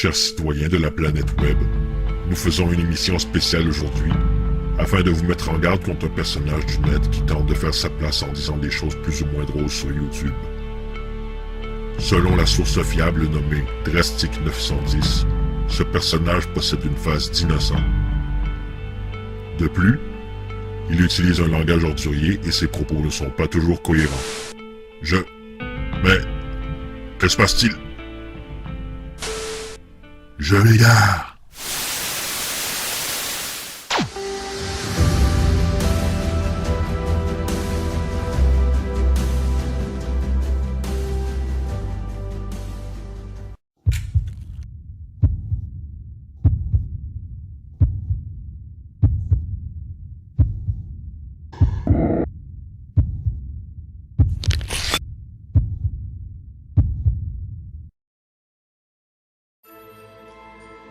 Chers citoyens de la planète Web, nous faisons une émission spéciale aujourd'hui afin de vous mettre en garde contre un personnage du net qui tente de faire sa place en disant des choses plus ou moins drôles sur YouTube. Selon la source fiable nommée Drastic 910, ce personnage possède une face d'innocent. De plus, il utilise un langage ordurier et ses propos ne sont pas toujours cohérents. Mais... que se passe-t-il? Je m'égare.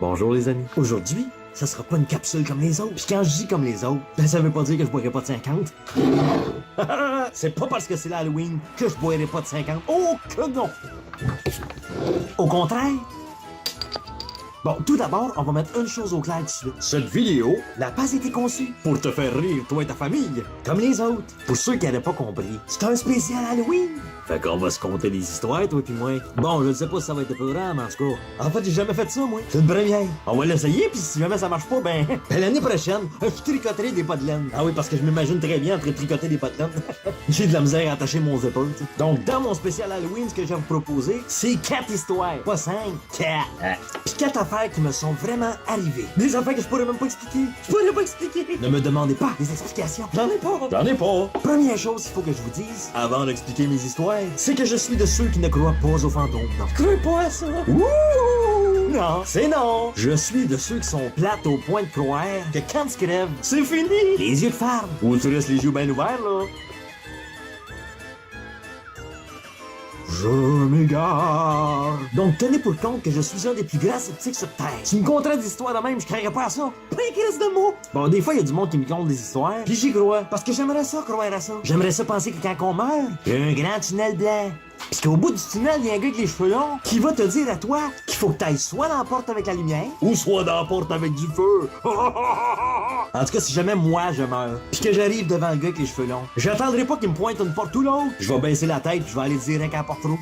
Bonjour les amis. Aujourd'hui, ça sera pas une capsule comme les autres. Puis quand je dis comme les autres, ça veut pas dire que je boirai pas de 50. C'est pas parce que c'est l'Halloween que je boirai pas de 50. Oh que non! Au contraire. Bon, tout d'abord, on va mettre une chose au clair tout de suite. Cette vidéo n'a pas été conçue pour te faire rire, toi et ta famille, comme les autres. Pour ceux qui n'avaient pas compris, c'est un spécial Halloween. Fait qu'on va se conter des histoires, toi et moi. Bon, je ne sais pas si ça va être épeurant, mais en tout cas, en fait, j'ai jamais fait ça, moi. C'est une première. On va l'essayer, puis si jamais ça marche pas, ben l'année prochaine, je tricoterai des pas de laine. Ah oui, parce que je m'imagine très bien en train de tricoter des pas de laine. J'ai de la misère à attacher mon zipper, tu sais. Donc, dans mon spécial Halloween, ce que j'ai à vous proposer, c'est 4 histoires. Pas 5, 4. Puis 4 affaires qui me sont vraiment arrivées. Des affaires que je pourrais même pas expliquer. Je pourrais pas expliquer. Ne me demandez pas des explications. J'en ai pas. J'en ai pas. Première chose qu'il faut que je vous dise, avant d'expliquer mes histoires, c'est que je suis de ceux qui ne croient pas aux fantômes. Non, je crois pas à ça. Ouh! Non, c'est non. Je suis de ceux qui sont plates au point de croire que quand tu crèves, c'est fini. Les yeux de farde. Ou tu restes les yeux bien ouverts, là. Je m'égare. Donc, tenez pour compte que je suis un des plus grands sceptiques sur Terre. Tu me conterais des histoires de même, je croirais pas à ça. Pas un crise de mots. Bon, des fois, il y a du monde qui me conte des histoires, puis j'y crois. Parce que j'aimerais ça croire à ça. J'aimerais ça penser que quand on meurt, il y a un grand tunnel blanc. Pis qu'au bout du tunnel, il y a un gars avec les cheveux longs qui va te dire à toi qu'il faut que t'ailles soit dans la porte avec la lumière, ou soit dans la porte avec du feu. En tout cas, si jamais moi je meurs, pis que j'arrive devant le gars avec les cheveux longs, j'attendrai pas qu'il me pointe une porte ou l'autre. Je vais baisser la tête pis je vais aller direct à la porte rouge.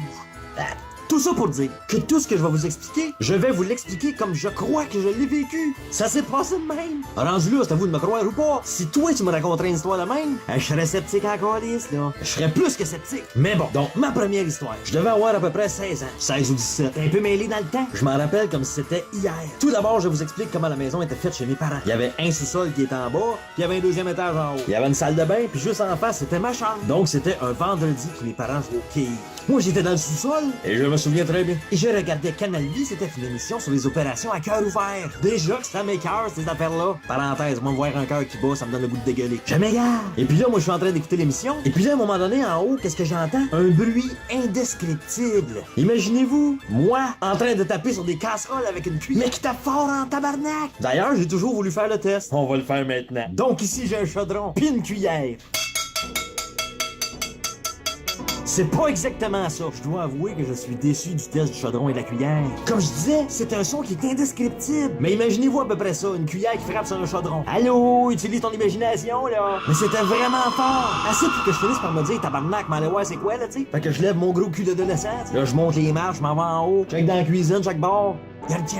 Tout ça pour dire que tout ce que je vais vous expliquer, je vais vous l'expliquer comme je crois que je l'ai vécu. Ça s'est passé de même. Rendu là, c'est à vous de me croire ou pas. Si toi, tu me raconterais une histoire de même, je serais sceptique encore lisse, là. Je serais plus que sceptique. Mais bon, donc, ma première histoire. Je devais avoir à peu près 16 ans. 16 ou 17. Un peu mêlé dans le temps. Je m'en rappelle comme si c'était hier. Tout d'abord, je vous explique comment la maison était faite chez mes parents. Il y avait un sous-sol qui était en bas, puis il y avait un deuxième étage en haut. Il y avait une salle de bain, puis juste en face, c'était ma chambre. Donc, c'était un vendredi que mes parents jouaient au quai. Moi, j'étais dans le sous-sol, et je me souviens très bien. Et je regardais Canal Vie, c'était une émission sur les opérations à cœur ouvert. Déjà que ça m'écœure, ces affaires-là. Parenthèse, moi, voir un cœur qui bat, ça me donne le goût de dégueuler. Je m'égare. Et puis là, moi, je suis en train d'écouter l'émission. Et puis là, à un moment donné, en haut, qu'est-ce que j'entends? Un bruit indescriptible. Imaginez-vous, moi, en train de taper sur des casseroles avec une cuillère, mais qui tape fort en tabarnak. D'ailleurs, j'ai toujours voulu faire le test. On va le faire maintenant. Donc ici, j'ai un chaudron, puis une cuillère. C'est pas exactement ça. Je dois avouer que je suis déçu du test du chaudron et de la cuillère. Comme je disais, c'est un son qui est indescriptible. Mais imaginez-vous à peu près ça, une cuillère qui frappe sur un chaudron. Allô, utilise ton imagination, là. Mais c'était vraiment fort. Assez pour que je finisse par me dire, tabarnak, mais allez voir c'est quoi, là, tu sais. Fait que je lève mon gros cul d'adolescent, là, je monte les marches, je m'en vais en haut, check dans la cuisine, chaque bord.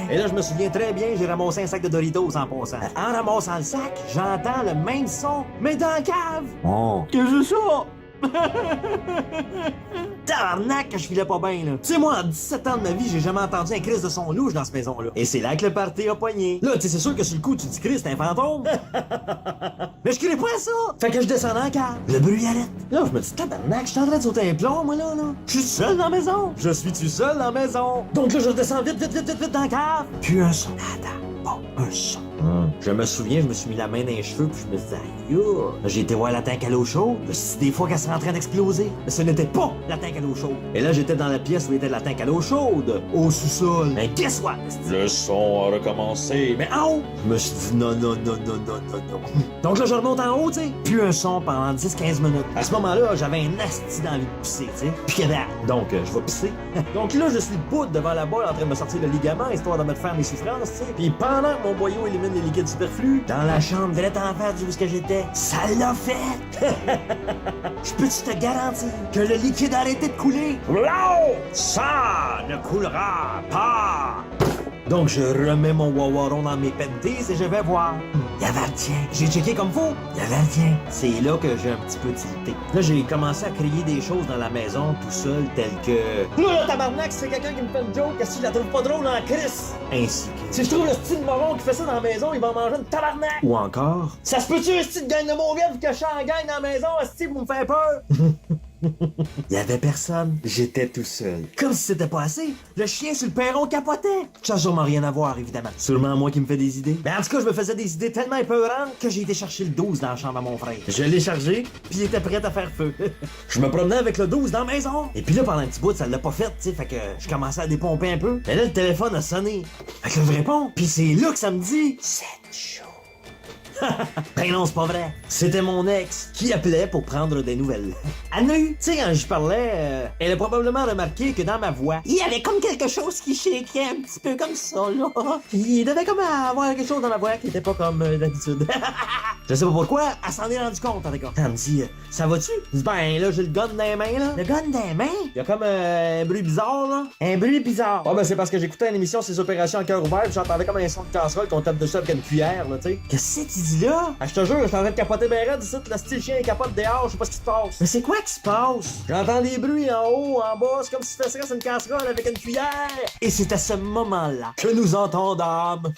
Et là, je me souviens très bien, j'ai ramassé un sac de Doritos en passant. En ramassant le sac, j'entends le même son, mais dans la cave. Oh. Qu'est-ce que c'est ça? Tabarnak que je filais pas bien, là. Tu sais, moi, en 17 ans de ma vie, j'ai jamais entendu un crise de son louche dans cette maison-là. Et c'est là que le party a poigné. Là, tu sais, c'est sûr que sur le coup, tu dis Chris, c'est un fantôme. Mais je criais pas à ça. Fait que je descends dans la cave. Le bruit arrête. Là, je me dis, tabarnak, je suis en train de sauter un plomb, moi, là. Je suis seul dans la maison. Je suis-tu seul dans la maison? Donc là, je redescends vite dans la cave. Puis un son. Attends, bon, un son. Je me souviens, je me suis mis la main dans les cheveux, puis je me disais, aïe, j'ai été voir la tank à l'eau chaude. Je me suis dit des fois qu'elle serait en train d'exploser. Mais ce n'était pas la tank à l'eau chaude. Et là, j'étais dans la pièce où était la tank à l'eau chaude, au sous-sol. Mais guess what? Le son a recommencé. Mais en haut! Je me suis dit non. Donc là, je remonte en haut, tu sais. Plus un son pendant 10-15 minutes. À ce moment-là, j'avais un asti d'envie de pisser, tu sais. Puis que dalle. Donc, je vais pisser. Donc là, je suis debout devant la boîte en train de me sortir le ligament, histoire de me faire mes souffrances, tu sais. Puis pendant que mon boyau élimine les liquides superflus, dans la chambre, direct en face d'où j'étais, ça l'a fait! Je peux-tu te garantir que le liquide a arrêté de couler? Non! Ça ne coulera pas! Donc, je remets mon wawaron dans mes panties et je vais voir. Il y avait rien. J'ai checké comme faut. Il y avait rien. C'est là que j'ai un petit peu tilté. Là, j'ai commencé à crier des choses dans la maison tout seul, telles que... Là, tabarnak, c'est quelqu'un qui me fait une joke, que si je la trouve pas drôle en crise. Ainsi que... Si je trouve le style moron qui fait ça dans la maison, il va manger une tabarnak. Ou encore... Ça se peut-tu, un style de gang de mauvaise que je suis en gang dans la maison, style vous me fait peur? Il y avait personne. J'étais tout seul. Comme si c'était pas assez, le chien sur le perron capotait. Ça n'a sûrement rien à voir, évidemment. Sûrement moi qui me fais des idées. Mais en tout cas, je me faisais des idées tellement épeurantes que j'ai été chercher le 12 dans la chambre à mon frère. Je l'ai chargé, puis il était prêt à faire feu. Je me promenais avec le 12 dans la maison. Et puis là, pendant un petit bout, ça l'a pas fait, tu sais, fait que je commençais à dépomper un peu. Et là, le téléphone a sonné. Fait que je réponds, puis c'est là que ça me dit... C'est chaud. Ben non, c'est pas vrai. C'était mon ex qui appelait pour prendre des nouvelles. Anu, tu sais, quand je parlais, elle a probablement remarqué que dans ma voix, il y avait comme quelque chose qui shakeait un petit peu comme ça, là. Il devait comme avoir quelque chose dans ma voix qui était pas comme d'habitude. Je sais pas pourquoi, elle s'en est rendu compte, en tout cas. Elle me dit, ça va-tu? Je dis, ben là, j'ai le gun dans les mains, là. Le gun dans les mains? Il y a comme un bruit bizarre, là. Un bruit bizarre. Ah, ben c'est parce que j'écoutais une émission, ces opérations en cœur ouvert, puis j'entendais comme un son de casserole qu'on tape dessus avec une cuillère, là, tu sais. Qu'est-ce que tu dis là? Ah, je te jure, je suis en train de capoter ben raide ici, le style chien capote dehors, je sais pas ce qui se passe. Mais c'est quoi qui se passe? J'entends des bruits en haut, en bas, c'est comme si tu faisais une casserole avec une cuillère. Et c'est à ce moment-là que nous entendâmes.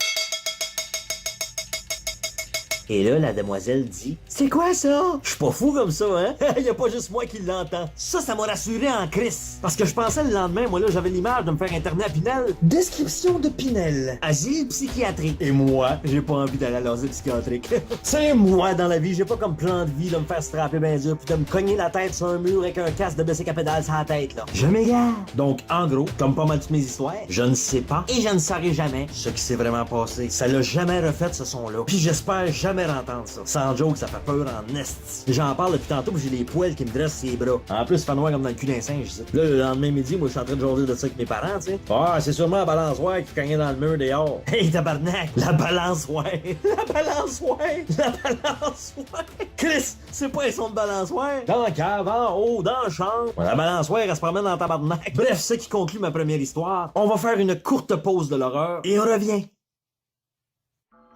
Et là, la demoiselle dit « C'est quoi ça? » Je suis pas fou comme ça, hein? Y a pas juste moi qui l'entends. Ça m'a rassuré en crise. Parce que je pensais le lendemain, moi là, j'avais l'image de me faire interner à Pinel. Description de Pinel. Asile psychiatrique. Et moi, j'ai pas envie d'aller à l'asile psychiatrique. C'est moi, dans la vie, j'ai pas comme plan de vie de me faire strapper ben dur puis de me cogner la tête sur un mur avec un casque de bicycle à pédale sur la tête, là. Je m'égare. Donc, en gros, comme pas mal toutes mes histoires, je ne sais pas et je ne saurai jamais ce qui s'est vraiment passé. Ça l'a jamais refait, ce son-là. Puis j'espère jamais entendre ça. Sans joke, ça fait peur en esti. J'en parle depuis tantôt pis j'ai les poils qui me dressent ses bras. En plus, ça fait noir comme dans le cul d'un singe, ici. Là, le lendemain midi, moi, je suis en train de jaser de ça avec mes parents, tu sais. Ah, c'est sûrement la balançoire qui cognait dans le mur dehors. Hey, tabarnak! La balançoire! La balançoire! La balançoire! Chris, c'est pas un son de balançoire? Dans la cave, en haut, dans la chambre. La balançoire, elle se promène dans ta tabarnak. Bref, ce qui conclut ma première histoire. On va faire une courte pause de l'horreur et on revient.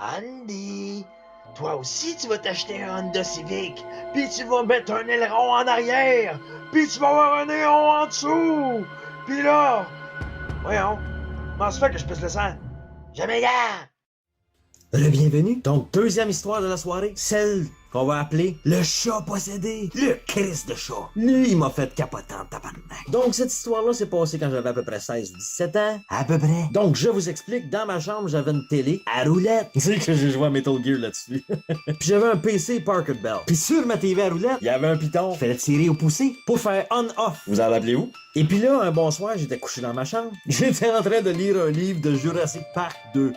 Andy, toi aussi tu vas t'acheter un Honda Civic, puis tu vas mettre un aileron en arrière, puis tu vas avoir un néon en dessous, puis là, voyons, comment se fait que je pisse le sang? Jamais gars! Le bienvenu. Donc, deuxième histoire de la soirée, celle qu'on va appeler le chat possédé. Le Christ de chat. Lui, il m'a fait capoter en tabarnak. Donc, cette histoire-là s'est passée quand j'avais à peu près 16-17 ans. À peu près. Donc, je vous explique, dans ma chambre, j'avais une télé à roulette. Tu sais que j'ai joué à Metal Gear là-dessus. Puis j'avais un PC Parker Bell. Puis sur ma TV à roulette, il y avait un piton. Fallait tirer au poussé pour faire on-off. Vous en rappelez où? Et puis là, un bon soir, j'étais couché dans ma chambre. J'étais en train de lire un livre de Jurassic Park 2.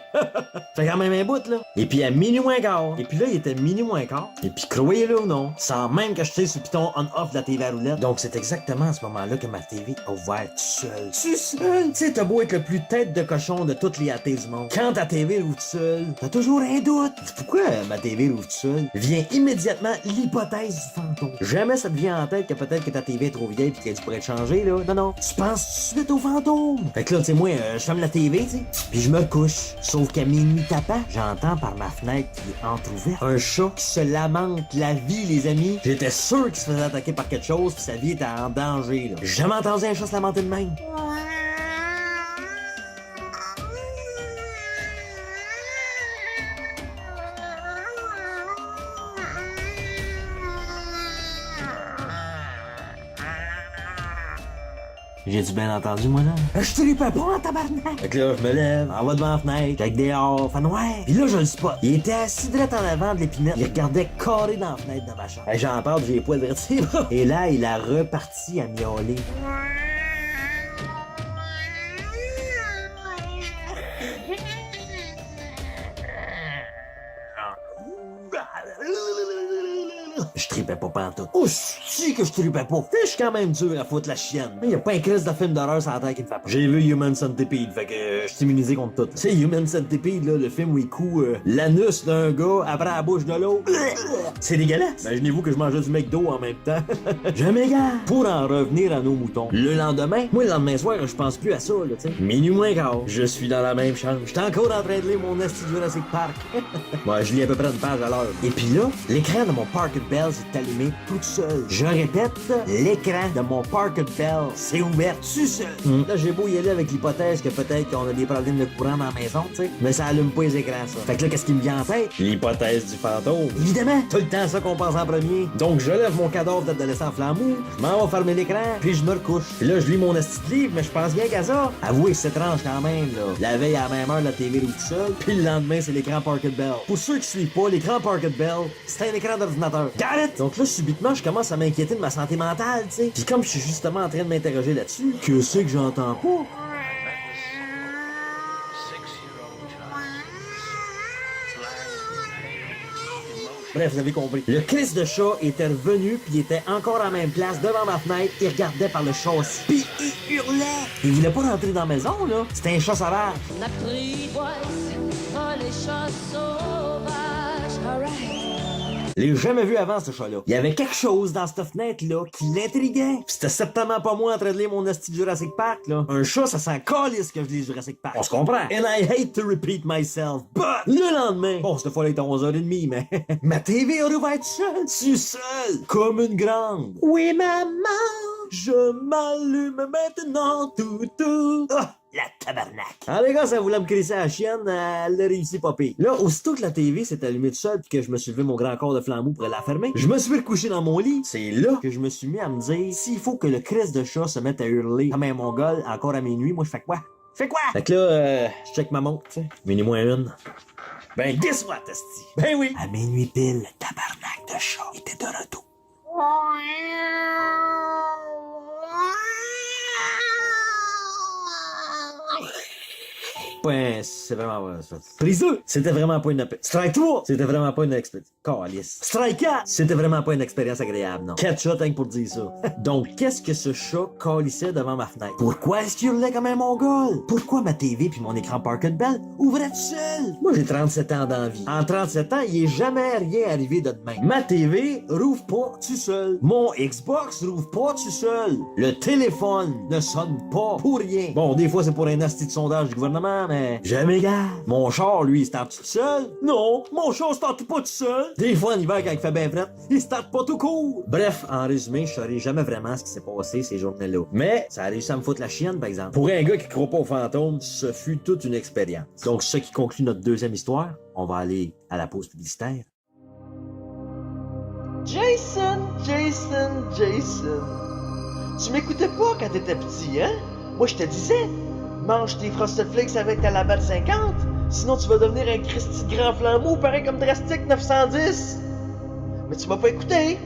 Fait quand même un bout, là. Et puis à minuit moins quart. Et puis là, il était minuit moins quart. Et puis croyez-le ou non, sans même que je tire sur le piton on-off de la TV à roulette. Donc c'est exactement à ce moment-là que ma TV a ouvert tout seul. Tu seul? Tu sais, t'as beau être le plus tête de cochon de toutes les AT du monde. Quand ta TV rouvre tout seul, t'as toujours un doute. Pourquoi ma TV rouvre tout seul? Vient immédiatement l'hypothèse du fantôme. Jamais ça te vient en tête que peut-être que ta TV est trop vieille pis que tu pourrais te changer, là. Non. Tu penses tout de suite au fantôme. Fait que là, tu sais, moi, je ferme la TV, tu sais. Puis je me couche. Sauf qu'à minuit tapant, j'entends par ma fenêtre qui est entrouverte un chat qui se lamente la vie, les amis. J'étais sûr qu'il se faisait attaquer par quelque chose pis sa vie était en danger, là. J'ai jamais entendu un chat se lamenter de même. J'ai-tu bien entendu, moi, là? Je tripais pas en tabarnak! Fait que là, je me lève, en va devant la fenêtre, check dehors, fait noir. Pis là, je le spot. Il était assis direct en avant de l'épinette. Il regardait carré dans la fenêtre de ma chambre. Hey, j'en parle, j'ai les poils dressés, là. Et là, il a reparti à miauler. Je tripais pas pantoute. Oh, si que je tripais pas. Je suis quand même dur à foutre la chienne. Il y a pas un crise de film d'horreur sur la terre qui me fait peur. J'ai vu Human Centipede, fait que je suis immunisé contre tout. C'est Human Centipede, là, le film où il coud l'anus d'un gars après la bouche de l'autre. C'est dégueulasse. Imaginez-vous que je mangeais du McDo en même temps. Je m'égare. Pour en revenir à nos moutons. Le lendemain, moi le lendemain soir, je pense plus à ça, là, tu sais. Minuit moins quart. Je suis dans la même chambre. J'étais encore en train de lire mon esti Jurassic Park. Moi, je lis à peu près une page à l'heure. Et puis là, l'écran de mon Parker Bell s'est allumé tout seul. Je répète, l'écran de mon Parker Bell s'est ouvert tout seul. Là, j'ai beau y aller avec l'hypothèse que peut-être qu'on a des problèmes de courant dans la maison, tu sais. Mais ça allume pas les écrans, ça. Fait que là, qu'est-ce qui me vient en tête? L'hypothèse du fantôme. Évidemment, tout le temps ça qu'on pense en premier. Donc, je lève mon cadavre d'adolescent flambeau, je m'en vais fermer l'écran, puis je me recouche. Puis là, je lis mon esti de livre, mais je pense bien qu'à ça. Avouez que c'est étrange quand même, là. La veille à la même heure, la TV roule tout seul, puis le lendemain, c'est l'écran Parker Bell. Pour ceux qui suivent pas, l'écran Parker Bell, c'est un écran d'ordinateur. Got it? Donc là, subitement, je commence à m'inquiéter de ma santé mentale, tu sais. Puis comme je suis justement en train de m'interroger là-dessus, que c'est que j'entends pas? Bref, vous avez compris. Le Christ de chat était revenu, puis il était encore à la même place, devant ma fenêtre, il regardait par le châssis. Puis il hurlait! Il voulait pas rentrer dans la maison, là. C'était un chat sauvage. N'apprivoise pas les chats sauvages. Alright. Je l'ai jamais vu avant, ce chat-là. Il y avait quelque chose dans cette fenêtre-là qui l'intriguait. Pis c'était certainement pas moi en train de lire mon esti de Jurassic Park, là. Un chat, ça sent calisse que je lis Jurassic Park. On se comprend. And I hate to repeat myself, but le lendemain, bon, cette fois-là, il était 11h30, mais ma TV a ouvert seule. Tu seul, comme une grande. Oui, maman, je m'allume maintenant, tout. Ah! La tabarnak! Ah les gars, ça voulait me crisser à la chienne, elle l'a réussi pas pire. Là, aussitôt que la TV s'est allumée toute seule pis que je me suis levé mon grand corps de flambeau pour la fermer, je me suis recouché dans mon lit. C'est là que je me suis mis à me dire, s'il faut que le Christ de chat se mette à hurler comme un mongol encore à minuit, moi je fais quoi? Fait quoi? Fait que là, je check ma montre, tu sais. Minuit moins une. Ben, guess what, esti? Ben oui! À minuit pile, le tabarnak de chat était de retour. Ouais, c'est vraiment ça. Prise 2, c'était vraiment pas une Strike 3, c'était vraiment pas une expérience. Calice. Strike 4, c'était vraiment pas une expérience agréable, non. 4 shots, hein, pour dire ça. Donc, qu'est-ce que ce chat calissait devant ma fenêtre? Pourquoi est-ce qu'il hurlait comme un mongol? Pourquoi ma TV puis mon écran Parker Bell ouvraient tout seul? Moi, j'ai 37 ans dans la vie. En 37 ans, il est jamais rien arrivé de même. Ma TV rouvre pas tout seul. Mon Xbox rouvre pas tout seul. Le téléphone ne sonne pas pour rien. Bon, des fois, c'est pour un asti de sondage du gouvernement, mais je m'égare. Mon char, lui, il starte tout seul. Non, mon char starte pas tout seul. Des fois, en hiver, quand il fait bien frais, il starte pas tout court. Bref, en résumé, je saurais jamais vraiment ce qui s'est passé ces journées-là. Mais ça a réussi à me foutre la chienne, par exemple. Pour un gars qui croit pas aux fantômes, ce fut toute une expérience. Donc, ce qui conclut notre deuxième histoire, on va aller à la pause publicitaire. Jason. Tu m'écoutais pas quand t'étais petit, hein? Moi, je te disais, mange tes Frosted Flakes avec ta Labatt 50, sinon tu vas devenir un Christy de grand flambeau pareil comme Drastic 910. Mais tu m'as pas écouté.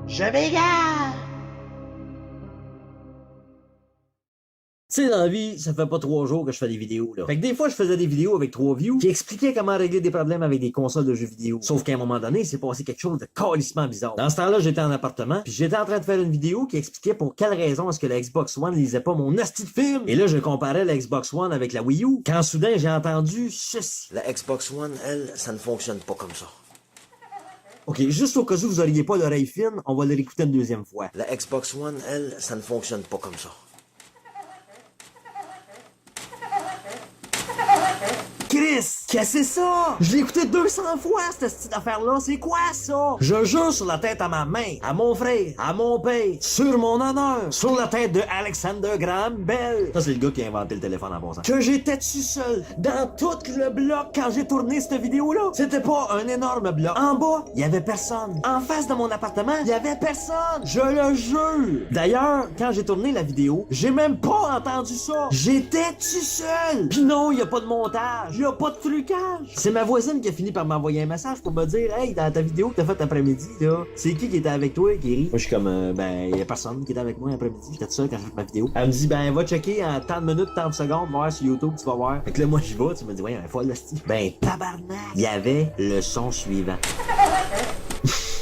Je m'égare. Tu sais, dans la vie, ça fait pas 3 jours que je fais des vidéos, là. Fait que des fois, je faisais des vidéos avec 3 views qui expliquaient comment régler des problèmes avec des consoles de jeux vidéo. Sauf qu'à un moment donné, il s'est passé quelque chose de calissement bizarre. Dans ce temps-là, j'étais en appartement, puis j'étais en train de faire une vidéo qui expliquait pour quelle raison est-ce que la Xbox One lisait pas mon hostie de film. Et là, je comparais la Xbox One avec la Wii U, quand soudain, j'ai entendu ceci. La Xbox One, elle, ça ne fonctionne pas comme ça. Ok, juste au cas où vous auriez pas l'oreille fine, on va le réécouter une deuxième fois. La Xbox One, elle, ça ne fonctionne pas comme ça. Chris! Qu'est-ce que c'est ça? Je l'ai écouté 200 fois, cette petite affaire-là. C'est quoi, ça? Je jure sur la tête à ma main, à mon frère, à mon père, sur mon honneur, sur la tête de Alexander Graham Bell. Ça, c'est le gars qui a inventé le téléphone en passant. Que j'étais tout seul, dans tout le bloc, quand j'ai tourné cette vidéo-là. C'était pas un énorme bloc. En bas, il y avait personne. En face de mon appartement, il y avait personne. Je le jure. D'ailleurs, quand j'ai tourné la vidéo, j'ai même pas entendu ça. J'étais tout seul. Pis non, il y a pas de montage. Il y a pas de trucage. C'est ma voisine qui a fini par m'envoyer un message pour me dire, hey, dans ta vidéo que t'as faite après-midi, là, c'est qui était avec toi, Kerry? Moi, je suis comme, ben, y a personne qui était avec moi après-midi. J'étais tout seul quand j'ai fait ma vidéo. Elle me dit, ben, va checker en tant de minutes, tant de secondes, voir sur YouTube, tu vas voir. Fait que là, moi, j'y vais, tu me dis, ouais, un folle, là, c'ti. Ben, tabarnak. Il y avait le son suivant.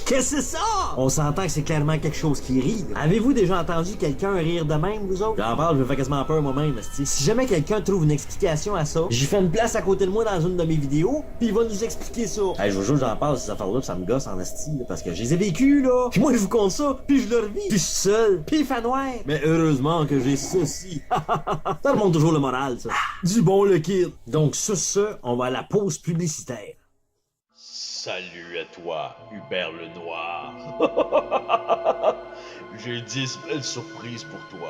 Qu'est-ce que c'est ça? On s'entend que c'est clairement quelque chose qui rit. Là. Avez-vous déjà entendu quelqu'un rire de même, vous autres? J'en parle, je me fais quasiment peur moi-même, esti. Si jamais quelqu'un trouve une explication à ça, j'y fais une place à côté de moi dans une de mes vidéos, puis il va nous expliquer ça. Hey, je vous jure, j'en parle, ces affaires-là, ça me gosse en esti, là, parce que je les ai vécues, là. Puis moi, je vous compte ça, puis je le revis. Puis je suis seul, puis il fait noir. Mais heureusement que j'ai ceci. Ça remonte toujours le moral, ça. Du bon, le kid. Donc, sur ce, on va à la pause publicitaire. Salut à toi, Hubert le Noir. J'ai 10 belles surprises pour toi.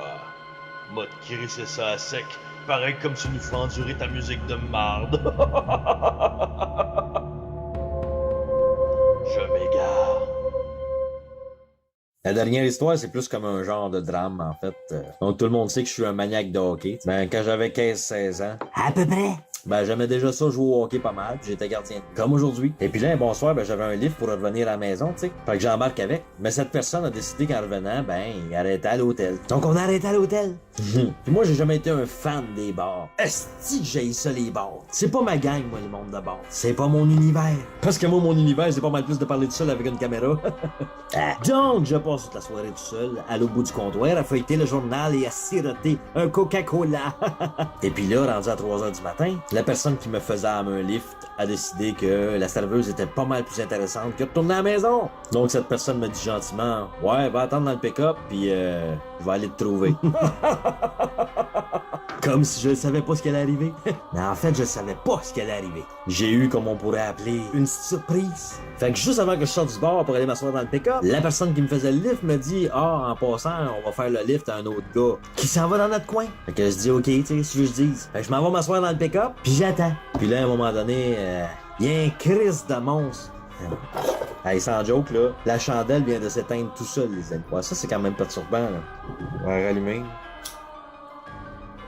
M'a te crissé ça à sec, pareil comme tu nous fais endurer ta musique de marde. Je m'égare. La dernière histoire, c'est plus comme un genre de drame, en fait. Donc, tout le monde sait que je suis un maniaque de hockey. Ben, quand j'avais 15-16 ans, À peu près. ben, j'aimais déjà ça jouer au hockey pas mal, puis j'étais gardien. Comme aujourd'hui. Et puis là, un bonsoir, ben, j'avais un livre pour revenir à la maison, tu sais. Fait que j'embarque avec. Mais cette personne a décidé qu'en revenant, ben, il arrêtait à l'hôtel. Donc on arrête à l'hôtel. Puis moi, j'ai jamais été un fan des bars. Esti que j'haïs ça, les bars. C'est pas ma gang, moi, le monde de bars. C'est pas mon univers. Parce que moi, mon univers, c'est pas mal plus de parler tout seul avec une caméra. Donc, je passe toute la soirée tout seul, à l'autre bout du comptoir, à feuilleter le journal et à siroter un Coca-Cola. Et puis là, rendu à 3h du matin, la personne qui me faisait à un lift a décidé que la serveuse était pas mal plus intéressante que de retourner à la maison. Donc, cette personne me dit gentiment, ouais, va attendre dans le pick-up, puis je vais aller te trouver. Comme si je ne savais pas ce qui allait arriver. Mais en fait, je savais pas ce qui allait arriver. J'ai eu, comme on pourrait appeler, une surprise. Fait que juste avant que je sorte du bar pour aller m'asseoir dans le pick-up, la personne qui me faisait le lift me dit « Ah, en passant, on va faire le lift à un autre gars qui s'en va dans notre coin. » Fait que je dis « Ok, tu sais, si je dise. » Fait que je m'en vais m'asseoir dans le pick-up, puis j'attends. Puis là, à un moment donné, il y a un crise de monstre. Hey, sans joke, là, la chandelle vient de s'éteindre tout seul, les amis. Ouais, ça, c'est quand même perturbant, là. On va rallumer.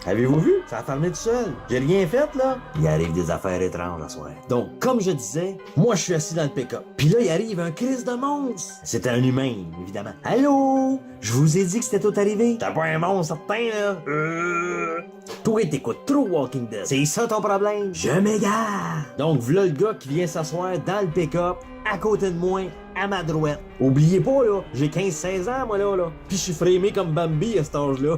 Avez-vous vu? Ça a fermé tout seul. J'ai rien fait, là. Il arrive des affaires étranges à soir. Donc, comme je disais, moi, je suis assis dans le pick-up. Puis là, il arrive un crise de monstre. C'était un humain, évidemment. Allô? Je vous ai dit que c'était tout arrivé. T'as pas un monstre certain, là? Toi, t'écoutes trop Walking Dead. C'est ça ton problème? Je m'égare. Donc, voilà le gars qui vient s'asseoir dans le pick-up, à côté de moi, à ma droite. Oubliez pas, là, j'ai 15-16 ans, moi, là. Puis je suis frémé comme Bambi à cet âge-là.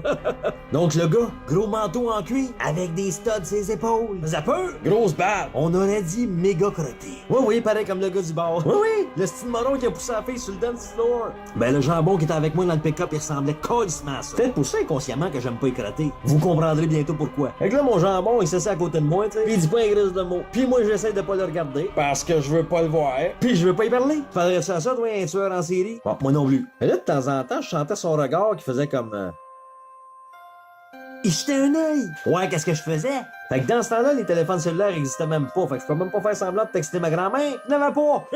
Donc, le gars, gros manteau en cuir, avec des studs ses épaules. Ça peut? Grosse barbe. On aurait dit méga crotté. Oui, pareil comme le gars du bar. Oui, le style moron qui a poussé la fille sur le dance floor. Ben, le jambon qui était avec moi dans le pick-up, il ressemblait colissement à ça. Peut-être pour ça inconsciemment que j'aime pas écrater. Vous comprendrez bientôt pourquoi. Fait que là, mon jambon, il s'essaie à côté de moi, tu sais. Puis il dit pas un grise de mots. Puis moi, j'essaie de pas le regarder. Parce que je veux pas le voir. Puis je veux pas y parler. Tu parlerais-tu à ça, toi, un tueur en série? Bon, moi non plus. Mais là, de temps en temps, je sentais son regard qui faisait comme... Il jetait un œil. Ouais, qu'est-ce que je faisais? Fait que dans ce temps-là, les téléphones cellulaires existaient même pas. Fait que je peux même pas faire semblant de texter ma grand-mère. J'en avais pas.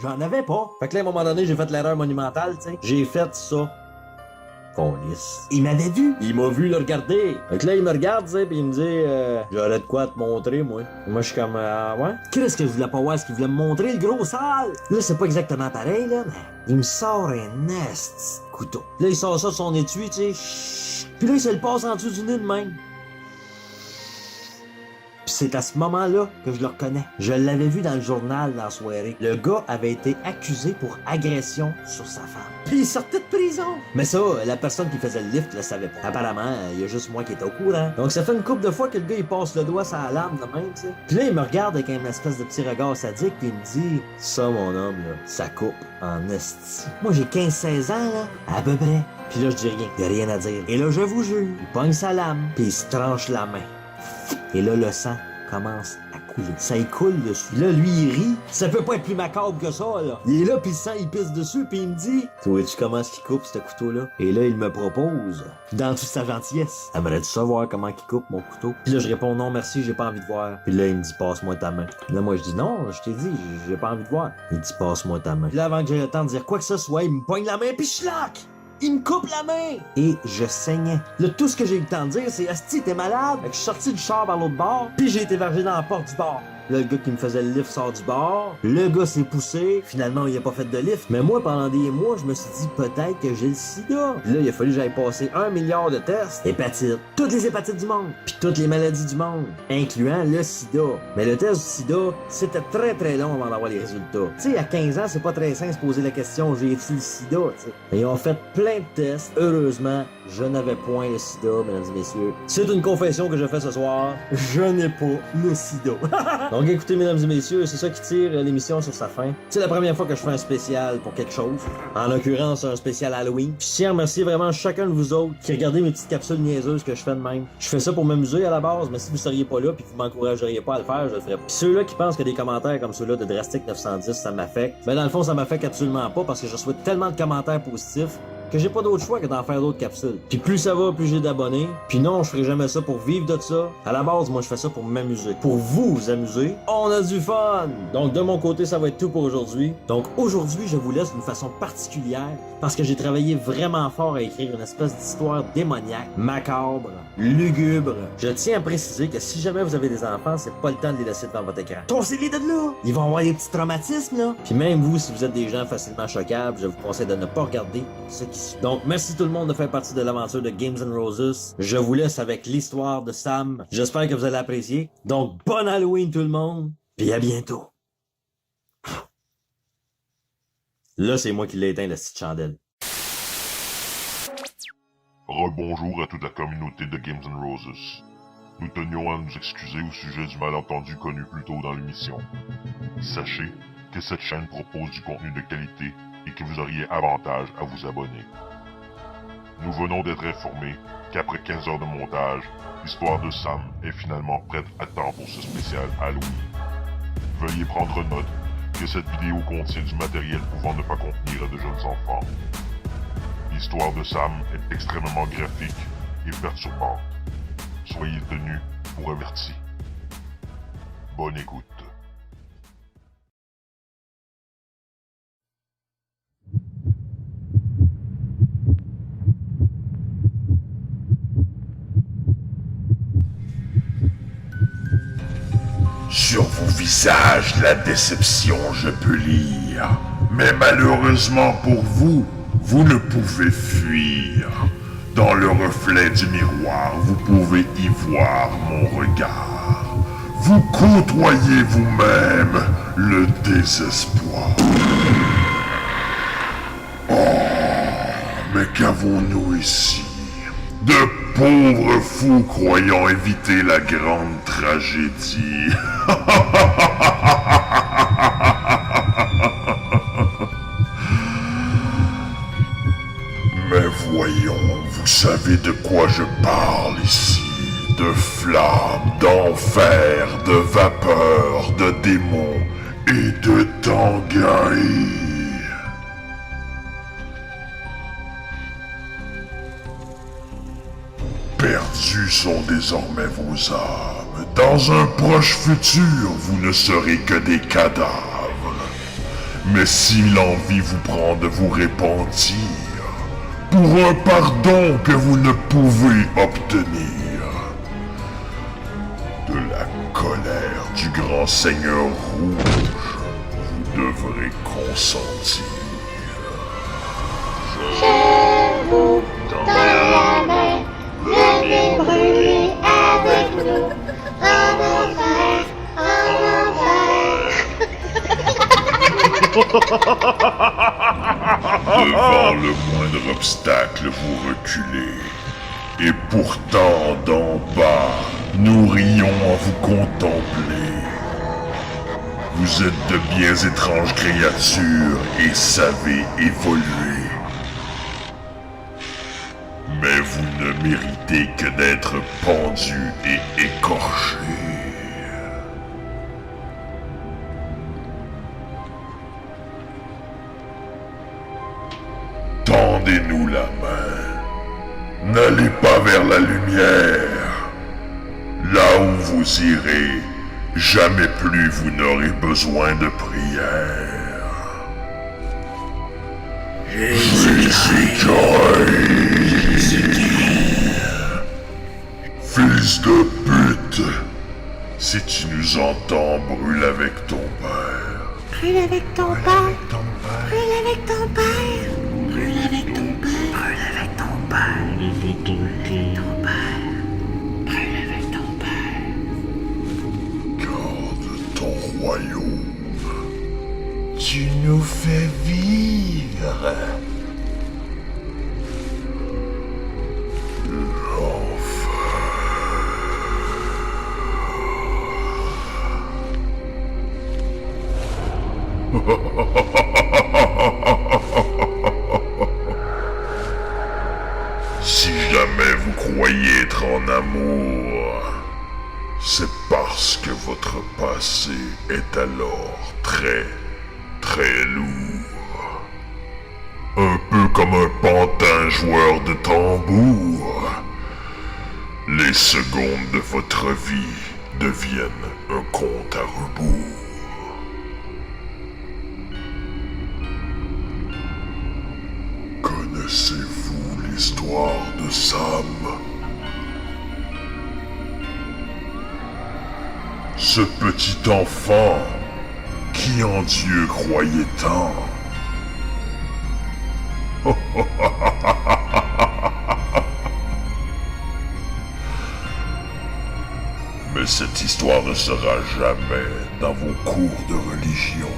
J'en avais pas. Fait que là, à un moment donné, j'ai fait l'erreur monumentale, tu sais. J'ai fait ça. Câlisse. Il m'avait vu. Il m'a vu le regarder. Fait que là, il me regarde, tu sais, pis il me dit, j'aurais de quoi te montrer, moi. Moi, je suis comme, ouais. Qu'est-ce que je voulais pas voir ce qu'il voulait me montrer, le gros sale? Là, c'est pas exactement pareil, là, mais il me sort un nest couteau. Là, il sort ça de son étui, tu sais. Puis là, il se le passe en dessous du nez de même. Puis c'est à ce moment-là que je le reconnais. Je l'avais vu dans le journal dans la soirée. Le gars avait été accusé pour agression sur sa femme. Puis il sortait de prison. Mais ça, la personne qui faisait le lift le savait pas. Apparemment, il y a juste moi qui étais au courant. Donc ça fait une couple de fois que le gars il passe le doigt sur la lame de même, tu sais. Puis là, il me regarde avec une espèce de petit regard sadique puis il me dit « Ça, mon homme, là, ça coupe en esti. » Moi, j'ai 15-16 ans, là, à peu près. Puis là, je dis rien. Il y a rien à dire. Et là, je vous jure, il pogne sa lame puis il se tranche la main. Et là, le sang commence à couler. là. Ça y coule dessus. Là, lui, il rit. Ça peut pas être plus macabre que ça, là. Il est là, pis le sang, il pisse dessus, pis il me dit, tu vois-tu comment est-ce qu'il coupe, ce couteau-là? Et là, il me propose, dans toute sa gentillesse, aimerais-tu savoir comment il coupe mon couteau? Puis là, je réponds, non, merci, j'ai pas envie de voir. Puis là, il me dit, passe-moi ta main. Là, moi, je dis, non, je t'ai dit, j'ai pas envie de voir. Il dit, passe-moi ta main. Puis là, avant que j'aie le temps de dire quoi que ce soit, il me poigne la main, pis schlac! Il me coupe la main! Et je saignais. Là, tout ce que j'ai eu le temps de dire, c'est, asti, t'es malade? Fait que je suis sorti du char vers l'autre bord, puis j'ai été vergé dans la porte du bar. Là, le gars qui me faisait le lift sort du bar. Le gars s'est poussé. Finalement, il a pas fait de lift. Mais moi, pendant des mois, je me suis dit peut-être que j'ai le sida. Puis là, il a fallu que j'aille passer 1 milliard de tests. Hépatite. Toutes les hépatites du monde. Puis toutes les maladies du monde. Incluant le sida. Mais le test du sida, c'était très très long avant d'avoir les résultats. Tu sais, à 15 ans, c'est pas très sain de se poser la question, j'ai-tu le sida, tu sais. Mais ils ont fait plein de tests. Heureusement, je n'avais point le sida, mesdames et messieurs. C'est une confession que je fais ce soir. Je n'ai pas le sida. Donc écoutez, mesdames et messieurs, c'est ça qui tire l'émission sur sa fin. C'est la première fois que je fais un spécial pour quelque chose. En l'occurrence, un spécial Halloween. Puis je tiens à remercier vraiment chacun de vous autres qui regardez mes petites capsules niaiseuses que je fais de même. Je fais ça pour m'amuser à la base, mais si vous seriez pas là puis que vous m'encourageriez pas à le faire, je le ferais pas. Puis ceux-là qui pensent que des commentaires comme ceux-là de Drastic 910, ça m'affecte, ben dans le fond, ça m'affecte absolument pas parce que je reçois tellement de commentaires positifs que j'ai pas d'autre choix que d'en faire d'autres capsules. Puis plus ça va, plus j'ai d'abonnés. Puis non, je ferai jamais ça pour vivre de ça. À la base, moi, je fais ça pour m'amuser. Pour vous amuser, on a du fun! Donc, de mon côté, ça va être tout pour aujourd'hui. Donc, aujourd'hui, je vous laisse d'une façon particulière parce que j'ai travaillé vraiment fort à écrire une espèce d'histoire démoniaque, macabre, lugubre. Je tiens à préciser que si jamais vous avez des enfants, c'est pas le temps de les laisser devant votre écran. Torsez-les de là! Ils vont avoir des petits traumatismes, là. Puis même vous, si vous êtes des gens facilement choquables, je vous conseille de ne pas regarder ce qui suit. Donc, merci tout le monde de faire partie de l'aventure de Games and Roses. Je vous laisse avec l'histoire de Sam. J'espère que vous allez apprécier. Donc, bon Halloween tout le monde, puis à bientôt. Là, c'est moi qui l'ai éteint, la petite chandelle. Rebonjour à toute la communauté de Games and Roses. Nous tenions à nous excuser au sujet du malentendu connu plus tôt dans l'émission. Sachez que cette chaîne propose du contenu de qualité et que vous auriez avantage à vous abonner. Nous venons d'être informés qu'après 15 heures de montage, l'histoire de Sam est finalement prête à temps pour ce spécial Halloween. Veuillez prendre note que cette vidéo contient du matériel pouvant ne pas contenir de jeunes enfants. L'histoire de Sam est extrêmement graphique et perturbante. Soyez tenus pour avertis. Bonne écoute. Sur vos visages, la déception, je peux lire. Mais malheureusement pour vous, vous ne pouvez fuir. Dans le reflet du miroir, vous pouvez y voir mon regard. Vous côtoyez vous-même le désespoir. Oh, mais qu'avons-nous ici? De pauvres fous croyant éviter la grande tragédie. Mais voyons, vous savez de quoi je parle ici. De flammes, d'enfer, de vapeur, de démons et de Tangaï. Perdus sont désormais vos âmes. Dans un proche futur, vous ne serez que des cadavres. Mais si l'envie vous prend de vous repentir, pour un pardon que vous ne pouvez obtenir, de la colère du grand Seigneur Rouge, vous devrez consentir. Je vous tends la main, venez brûler avec nous. En enfer, en enfer. Devant le moindre obstacle, vous reculez. Et pourtant, d'en bas, nous rions à vous contempler. Vous êtes de bien étranges créatures et savez évoluer. Mais vous ne méritez que d'être pendus et écorchés. tendez-nous la main. N'allez pas vers la lumière. Là où vous irez, jamais plus vous n'aurez besoin de prière. Fils de pute, si tu nous entends, brûle avec ton père. Brûle avec ton père. Brûle avec ton père. Brûle avec ton père. Brûle avec ton père. Brûle avec ton père. Garde ton royaume. Tu nous fais vivre. Si jamais vous croyez être en amour, c'est parce que votre passé est alors très, très lourd. Un peu comme un pantin joueur de tambour. Les secondes de votre vie deviennent un compte à rebours. Connaissez-vous l'histoire de Sam? Ce petit enfant qui en Dieu croyait tant. Mais cette histoire ne sera jamais dans vos cours de religion.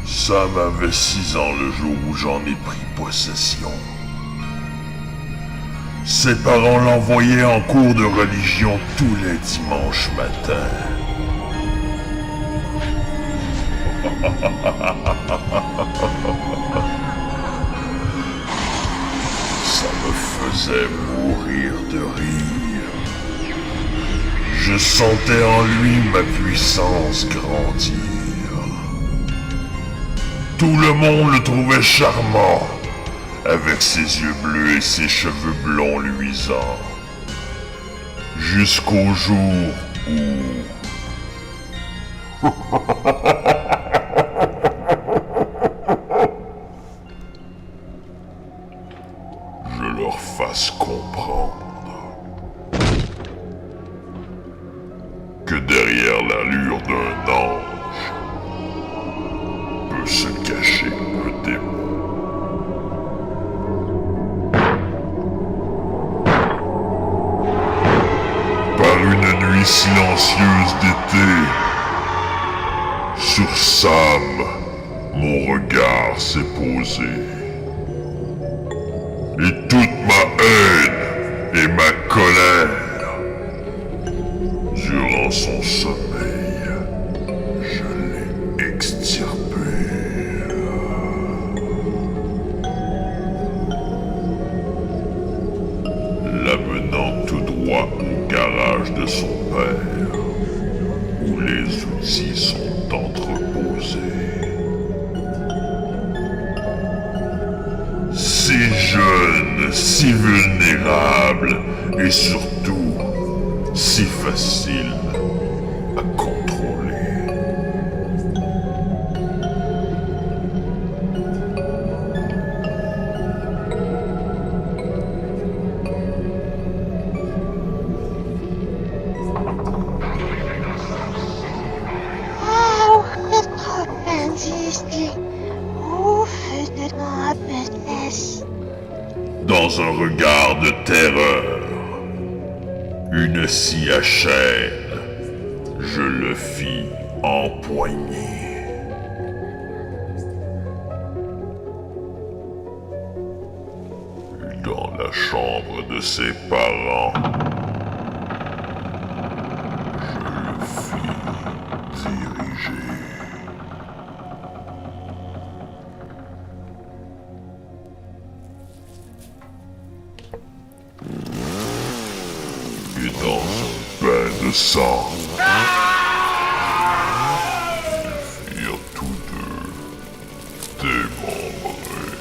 Sam avait 6 ans le jour où j'en ai pris possession. Ses parents l'envoyaient en cours de religion tous les dimanches matins. Ça me faisait mourir de rire. Je sentais en lui ma puissance grandir. Tout le monde le trouvait charmant, avec ses yeux bleus et ses cheveux blonds luisants. Jusqu'au jour où... je leur fasse comprendre que derrière l'allure d'un ange peut se cacher un démon. Par une nuit silencieuse d'été, sur Sam, mon regard s'est posé. Et toute ma haine et ma colère, durant son sommeil, je l'ai extirpé. L'amenant tout droit au garage de son père, où les outils sont entreposés. Si jeune, si vulnérable, et surtout si facile à contrôler. Oh, c'est trop indiscret. Ouf, de la bêtise. Dans un regard de terreur, une scie à chaîne, je le fis empoigner. Dans la chambre de ses parents, je le fis diriger. Et dans de sang. Ils furent tous deux démembrés.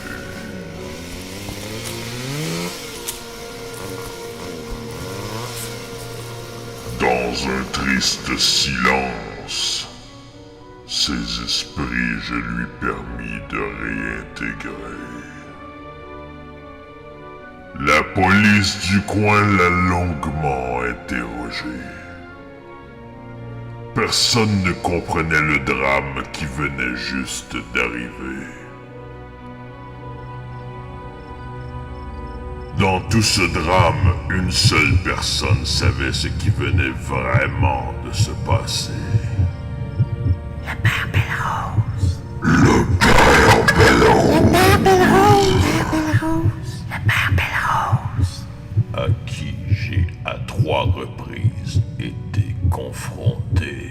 Dans un triste silence, ses esprits, je lui permis de réintégrer. La police du coin l'a longuement interrogé. Personne ne comprenait le drame qui venait juste d'arriver. Dans tout ce drame, une seule personne savait ce qui venait vraiment de se passer. Le père Belrose. Le père Belrose. Le père Belrose. Le père Belrose. À qui j'ai à 3 reprises été confronté.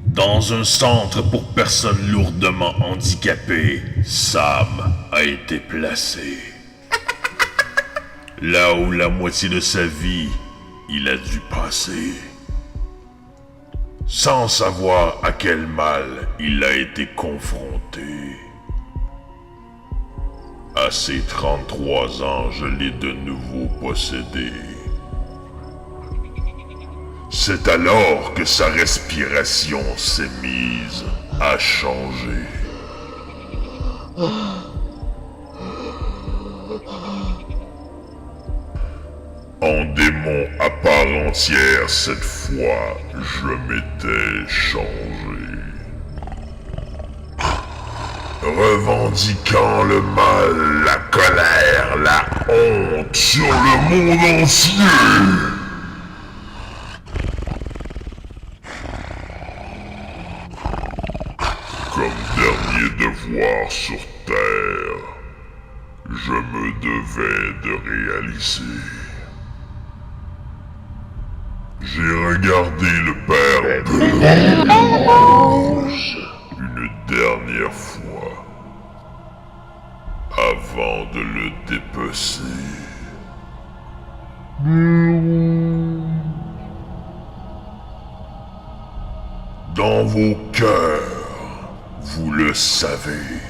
Dans un centre pour personnes lourdement handicapées, Sam a été placé. Là où la moitié de sa vie, il a dû passer. Sans savoir à quel mal il a été confronté. À ses 33 ans, je l'ai de nouveau possédé. C'est alors que sa respiration s'est mise à changer. En démon à part entière, cette fois, je m'étais changé. Revendiquant le mal, la colère, la honte sur le monde entier. Comme dernier devoir sur Terre, je me devais de réaliser. J'ai regardé le père Belrose une dernière fois avant de le dépecer. Dans vos cœurs, vous le savez.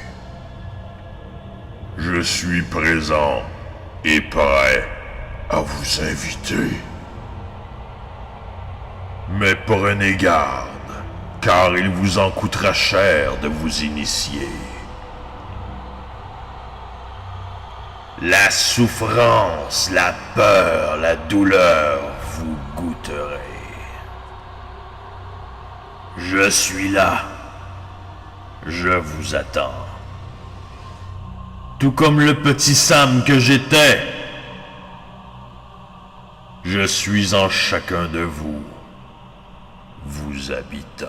Je suis présent et prêt à vous inviter. Mais prenez garde, car il vous en coûtera cher de vous initier. La souffrance, la peur, la douleur, vous goûterez. Je suis là. Je vous attends. Tout comme le petit Sam que j'étais. Je suis en chacun de vous, vous habitant.